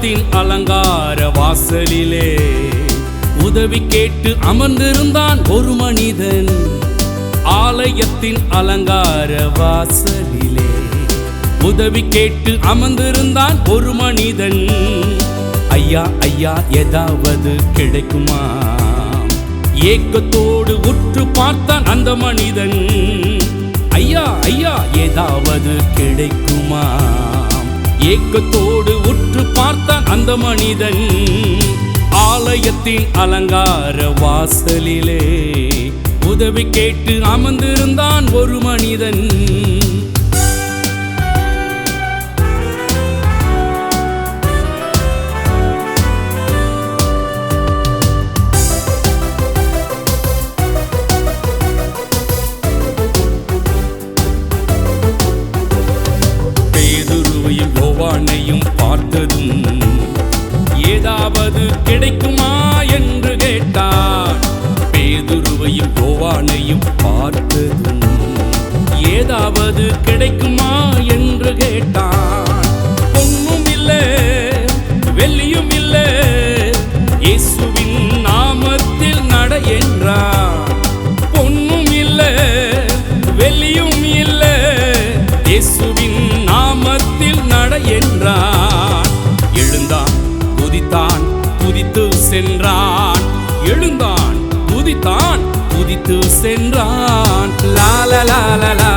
ஆலயத்தின் அலங்கார வாசலிலே உதவி கேட்டு அமர்ந்திருந்தான் ஒரு மனிதன். ஆலயத்தின் அலங்கார வாசலிலே உதவி கேட்டு அமர்ந்திருந்தான் ஒரு மனிதன். ஐயா ஐயா ஏதாவது கிடைக்குமா? ஏக்கத்தோடு உற்று பார்த்தான் அந்த மனிதன். ஐயா ஐயா ஏதாவது கிடைக்குமா? ஏக்கத்தோடு உற்று பார்த்தான் அந்த மனிதன். ஆலயத்தின் அலங்கார வாசலிலே உதவி கேட்டு அமர்ந்திருந்தான் ஒரு மனிதன். பேதுருவையும் யோவானையும் பார்த்ததும் ஏதாவது கிடைக்குமா என்று கேட்டான். பேதுருவையும் யோவானையும் பார்த்ததும் ஏதாவது கிடைக்குமா என்று கேட்டான். பொன்னும் இல்லை வெள்ளியும் இல்லை, இயேசுவின் நாமத்தில் நட என்றான். பொன்னும் இல்லை வெள்ளியும் இல்லை, இயேசுவின் நாமத்தில் நட என்றான். எழுந்தான் குதித்தான் குதித்து சென்றான். எழுந்தான் குதித்தான் குதித்து சென்றான். லா லா லா லா